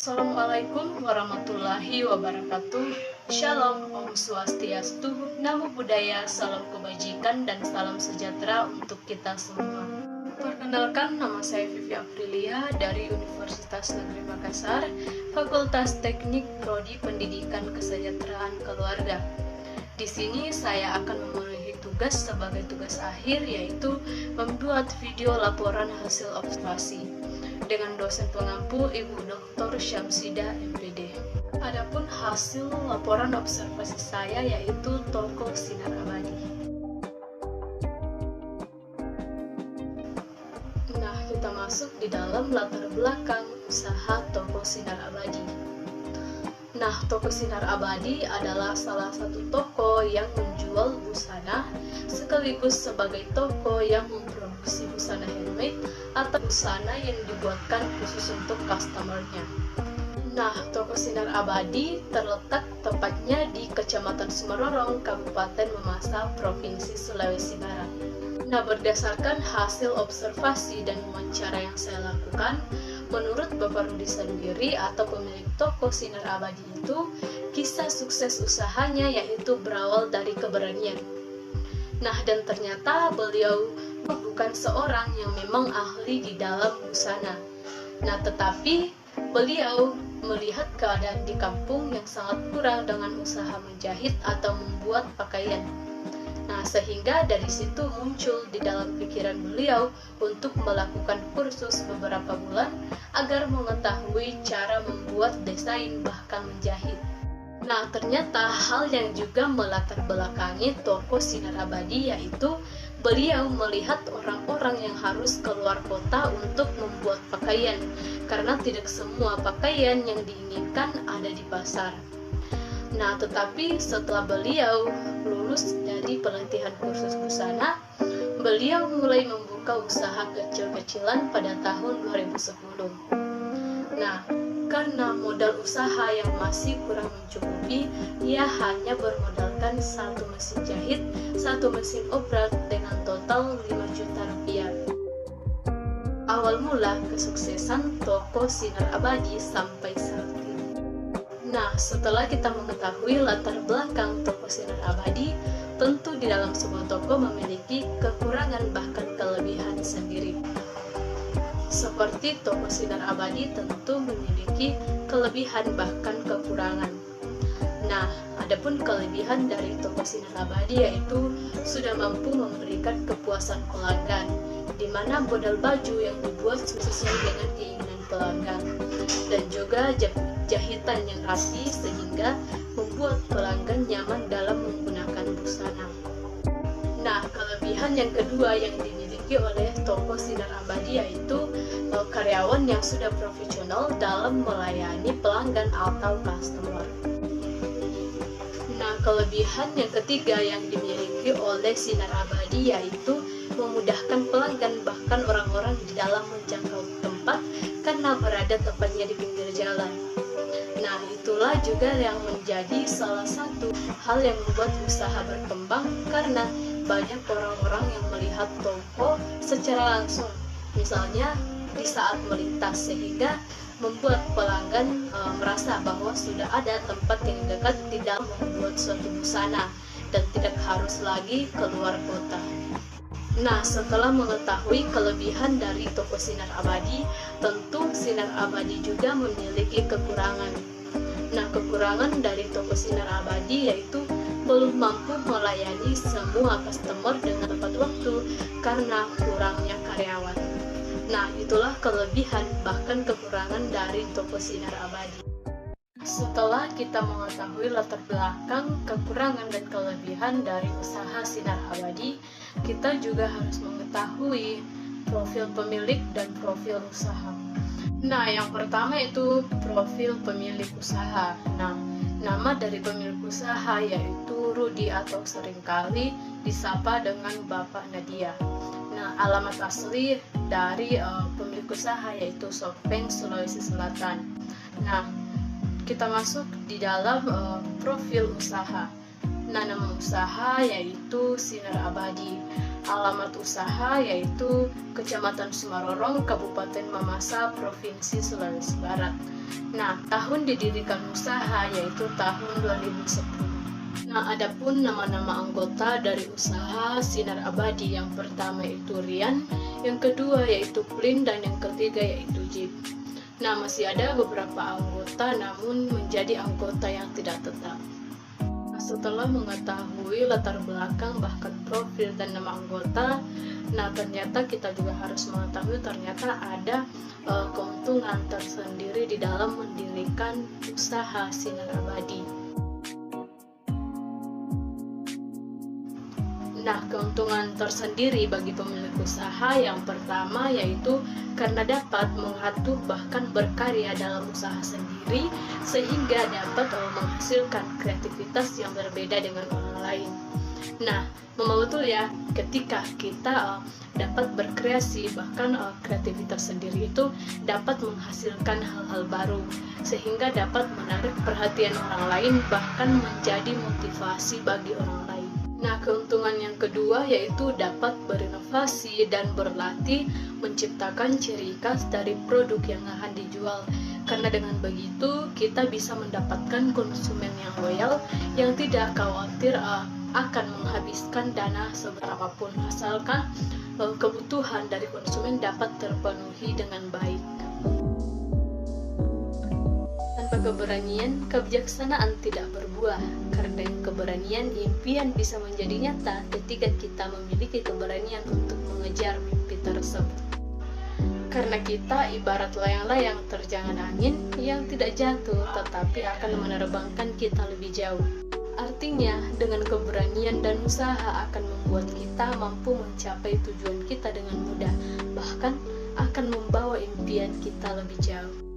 Assalamualaikum warahmatullahi wabarakatuh. Shalom, Om Swastiastu, Namo Buddhaya, salam kebajikan dan salam sejahtera untuk kita semua. Perkenalkan, nama saya Vivi Aprilia dari Universitas Negeri Makassar, Fakultas Teknik Prodi Pendidikan Kesejahteraan Keluarga. Di sini saya akan memenuhi tugas sebagai tugas akhir, yaitu membuat video laporan hasil observasi dengan dosen pengampu Ibu Dr. Syamsidah MPD. Adapun hasil laporan observasi saya yaitu toko sinar abadi. Nah, kita masuk di dalam latar belakang usaha toko sinar abadi. Nah, toko sinar abadi adalah salah satu toko yang menjual busana sekaligus sebagai toko yang memproduksi busana handmade atau busana yang dibuatkan khusus untuk customer-nya. Nah, toko sinar abadi terletak tepatnya di Kecamatan Sumerorong, Kabupaten Mamasa, Provinsi Sulawesi Barat. Nah, berdasarkan hasil observasi dan wawancara yang saya lakukan, menurut Bapak Rudi sendiri atau pemilik toko sinar abadi itu, kisah sukses usahanya yaitu berawal dari keberanian. Nah, dan ternyata beliau bukan seorang yang memang ahli di dalam busana. Nah, tetapi beliau melihat keadaan di kampung yang sangat kurang dengan usaha menjahit atau membuat pakaian. Nah, sehingga dari situ muncul di dalam pikiran beliau untuk melakukan kursus beberapa bulan agar mengetahui cara membuat desain bahkan menjahit. Nah, ternyata hal yang juga melatar belakangi toko sinar abadi yaitu beliau melihat orang-orang yang harus keluar kota untuk membuat pakaian karena tidak semua pakaian yang diinginkan ada di pasar. Nah, tetapi setelah beliau lulus dari pelatihan kursus busana, beliau mulai membuka usaha kecil-kecilan pada tahun 2010. Nah, karena modal usaha yang masih kurang mencukupi, ia hanya bermodalkan satu mesin jahit, satu mesin obrat dengan total 5 juta rupiah. Awal mula kesuksesan toko sinar abadi sampai saat ini. Nah, setelah kita mengetahui latar belakang toko sinar abadi, tentu di dalam sebuah toko memiliki kekurangan bahkan kelebihan sendiri. Seperti toko sinar abadi tentu memiliki kelebihan bahkan kekurangan. Nah, adapun kelebihan dari toko sinar abadi yaitu sudah mampu memberikan kepuasan pelanggan, di mana model baju yang dibuat sesuai dengan keinginan pelanggan, dan juga jahitan yang rapi sehingga membuat pelanggan nyaman dalam menggunakan busana. Nah, kelebihan yang kedua yang dimiliki oleh toko sinar abadi yaitu karyawan yang sudah profesional dalam melayani pelanggan atau customer. Nah, kelebihan yang ketiga yang dimiliki oleh sinar abadi yaitu memudahkan pelanggan bahkan orang-orang di dalam menjangkau tempat karena berada tepatnya di pinggir jalan. Nah, itulah juga yang menjadi salah satu hal yang membuat usaha berkembang karena banyak orang-orang yang melihat toko secara langsung, misalnya di saat melintas, sehingga membuat pelanggan merasa bahwa sudah ada tempat yang dekat di dalam membuat suatu busana dan tidak harus lagi keluar kota. Nah, setelah mengetahui kelebihan dari toko sinar abadi, tentu sinar abadi juga memiliki kekurangan. Nah, kekurangan dari toko sinar abadi yaitu belum mampu melayani semua customer dengan tepat waktu karena kurangnya karyawan. Nah, itulah kelebihan bahkan kekurangan dari toko sinar abadi. Setelah kita mengetahui latar belakang, kekurangan dan kelebihan dari usaha sinar abadi, kita juga harus mengetahui profil pemilik dan profil usaha. Nah, yang pertama itu profil pemilik usaha. Nah, nama dari pemilik usaha yaitu Rudi atau seringkali disapa dengan Bapak Nadia. Nah, alamat asli dari pemilik usaha yaitu Sopeng, Sulawesi Selatan. Nah, kita masuk di dalam profil usaha. Nah, nama usaha yaitu Sinar Abadi. Alamat usaha yaitu Kecamatan Sumarorong, Kabupaten Mamasa, Provinsi Sulawesi Barat. Nah, tahun didirikan usaha yaitu tahun 2010. Nah, adapun nama-nama anggota dari usaha Sinar Abadi, yang pertama itu Rian, yang kedua yaitu Plin, dan yang ketiga yaitu Jip. Nah, masih ada beberapa anggota namun menjadi anggota yang tidak tetap. Nah, setelah mengetahui latar belakang, bahkan profil dan nama anggota, nah ternyata kita juga harus mengetahui ternyata ada keuntungan tersendiri di dalam mendirikan usaha Sinar Abadi. Nah, keuntungan tersendiri bagi pemilik usaha yang pertama yaitu karena dapat mengatur bahkan berkarya dalam usaha sendiri, sehingga dapat menghasilkan kreativitas yang berbeda dengan orang lain. Nah, memang betul ya, ketika kita dapat berkreasi, bahkan kreativitas sendiri itu dapat menghasilkan hal-hal baru, sehingga dapat menarik perhatian orang lain, bahkan menjadi motivasi bagi orang lain. Nah, keuntungan yang kedua yaitu dapat berinovasi dan berlatih menciptakan ciri khas dari produk yang akan dijual. Karena dengan begitu, kita bisa mendapatkan konsumen yang loyal, yang tidak khawatir akan menghabiskan dana seberapapun, asalkan kebutuhan dari konsumen dapat terpenuhi dengan baik. Tanpa keberanian, kebijaksanaan tidak berbuah. Karena keberanian, impian bisa menjadi nyata ketika kita memiliki keberanian untuk mengejar mimpi tersebut. Karena kita ibarat layang-layang terjangan angin yang tidak jatuh, tetapi akan menerbangkan kita lebih jauh. Artinya, dengan keberanian dan usaha akan membuat kita mampu mencapai tujuan kita dengan mudah, bahkan akan membawa impian kita lebih jauh.